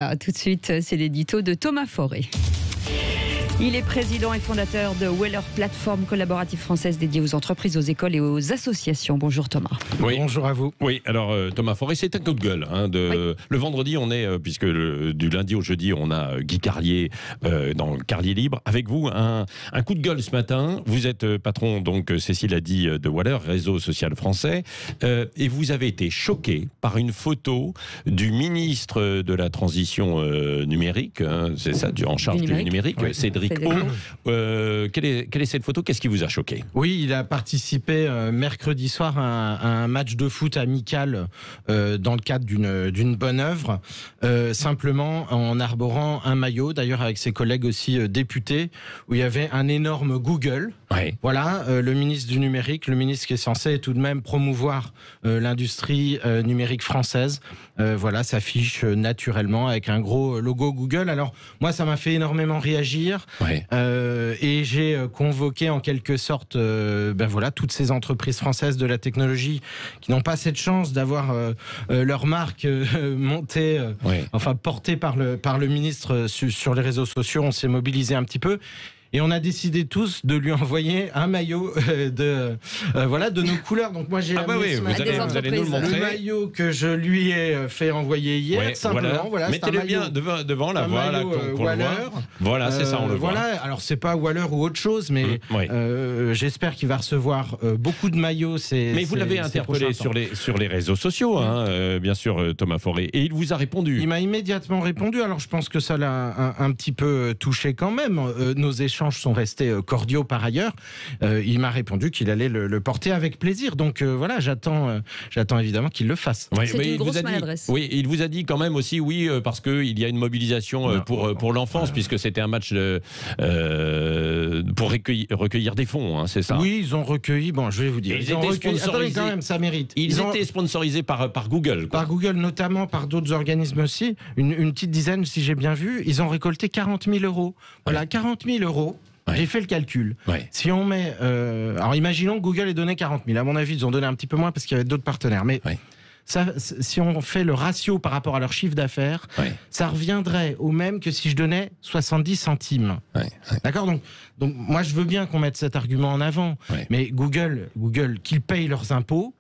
Tout de suite, c'est l'édito de Thomas Forêt. Il est président et fondateur de Weller, plateforme collaborative française dédiée aux entreprises, aux écoles et aux associations. Bonjour Thomas. Oui. Bonjour à vous. Oui, alors Thomas Forêt, c'est un coup de gueule. Oui. Le vendredi, on est, puisque du lundi au jeudi, on a Guy Carlier dans Carlier Libre. Avec vous, un coup de gueule ce matin. Vous êtes patron, donc Cécile a dit, de Weller, réseau social français. Et vous avez été choqué par une photo du ministre de la transition numérique, c'est ça, en charge du numérique, oui. Cédric O. Quelle est cette photo? Qu'est-ce qui vous a choqué? Oui, il a participé mercredi soir à un match de foot amical dans le cadre d'une bonne œuvre, simplement en arborant un maillot, d'ailleurs avec ses collègues aussi députés, où il y avait un énorme Google. Oui. Voilà, le ministre du numérique, le ministre qui est censé tout de même promouvoir l'industrie numérique française, voilà, s'affiche naturellement avec un gros logo Google. Alors moi, ça m'a fait énormément réagir. Ouais. Et j'ai convoqué en quelque sorte voilà, toutes ces entreprises françaises de la technologie qui n'ont pas cette chance d'avoir leur marque montée, enfin portée par le ministre sur les réseaux sociaux. On s'est mobilisé un petit peu. Et on a décidé tous de lui envoyer un maillot de nos couleurs. Donc moi j'ai vous allez nous le montrer. Le maillot que je lui ai fait envoyer hier, simplement. Voilà, mettez-le bien devant la voix là, qu'on le voit. Voilà, c'est ça, on le voit. Alors c'est pas Weller ou autre chose, mais j'espère qu'il va recevoir beaucoup de maillots. Mais vous l'avez interpellé sur les réseaux sociaux, bien sûr, Thomas Forêt, et il vous a répondu. Il m'a immédiatement répondu. Alors je pense que ça l'a un petit peu touché quand même. Nos échanges sont restés cordiaux par ailleurs. Il m'a répondu qu'il allait le porter avec plaisir. Donc voilà, j'attends évidemment qu'il le fasse. Oui, c'est une grosse maladresse. Oui, il vous a dit quand même aussi, oui, parce qu'il y a une mobilisation pour l'enfance, puisque c'était un match pour recueillir des fonds, c'est ça? Oui, ils ont recueilli, bon, je vais vous dire. Ils ont recueilli, attendez, quand même, ça mérite. Ils étaient sponsorisés par Google. Par Google, notamment par d'autres organismes aussi. Une petite dizaine, si j'ai bien vu. Ils ont récolté 40 000 €. Voilà, 40 000 €. J'ai fait le calcul. Si on met... alors imaginons que Google ait donné 40 000. À mon avis, ils ont donné un petit peu moins parce qu'il y avait d'autres partenaires. Mais ça, si on fait le ratio par rapport à leur chiffre d'affaires, ça reviendrait au même que si je donnais 70 centimes. D'accord, donc moi, je veux bien qu'on mette cet argument en avant. Mais Google qu'ils payent leurs impôts,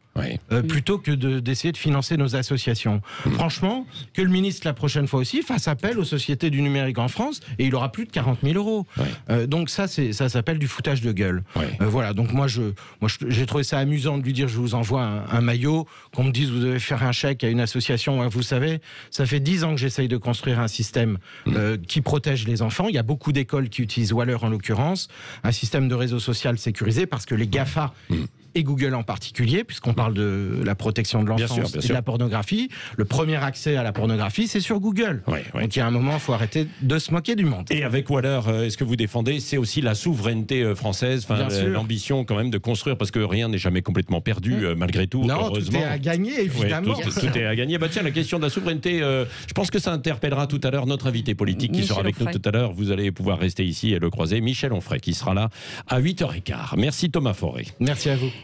plutôt que d'essayer de financer nos associations. Franchement, que le ministre la prochaine fois aussi fasse appel aux sociétés du numérique en France et il aura plus de 40 000 €. Donc ça s'appelle du foutage de gueule. Voilà, donc moi j'ai trouvé ça amusant de lui dire je vous envoie un maillot, qu'on me dise vous devez faire un chèque à une association. Vous savez, ça fait 10 ans que j'essaye de construire un système qui protège les enfants. Il y a beaucoup d'écoles qui utilisent Weller en l'occurrence, un système de réseau social sécurisé parce que les GAFA et Google en particulier, puisqu'on parle de la protection de l'enfance et de la pornographie. Le premier accès à la pornographie, c'est sur Google. Donc il y a un moment, il faut arrêter de se moquer du monde. Et avec Weller, est-ce que vous défendez, c'est aussi la souveraineté française, l'ambition quand même de construire, parce que rien n'est jamais complètement perdu, malgré tout, non, heureusement. Tout est à gagner, évidemment. Tout est à gagner. Tiens, la question de la souveraineté, je pense que ça interpellera tout à l'heure notre invité politique qui sera avec nous tout à l'heure. Vous allez pouvoir rester ici et le croiser, Michel Onfray, qui sera là à 8h15. Merci Thomas Forêt. Merci à vous.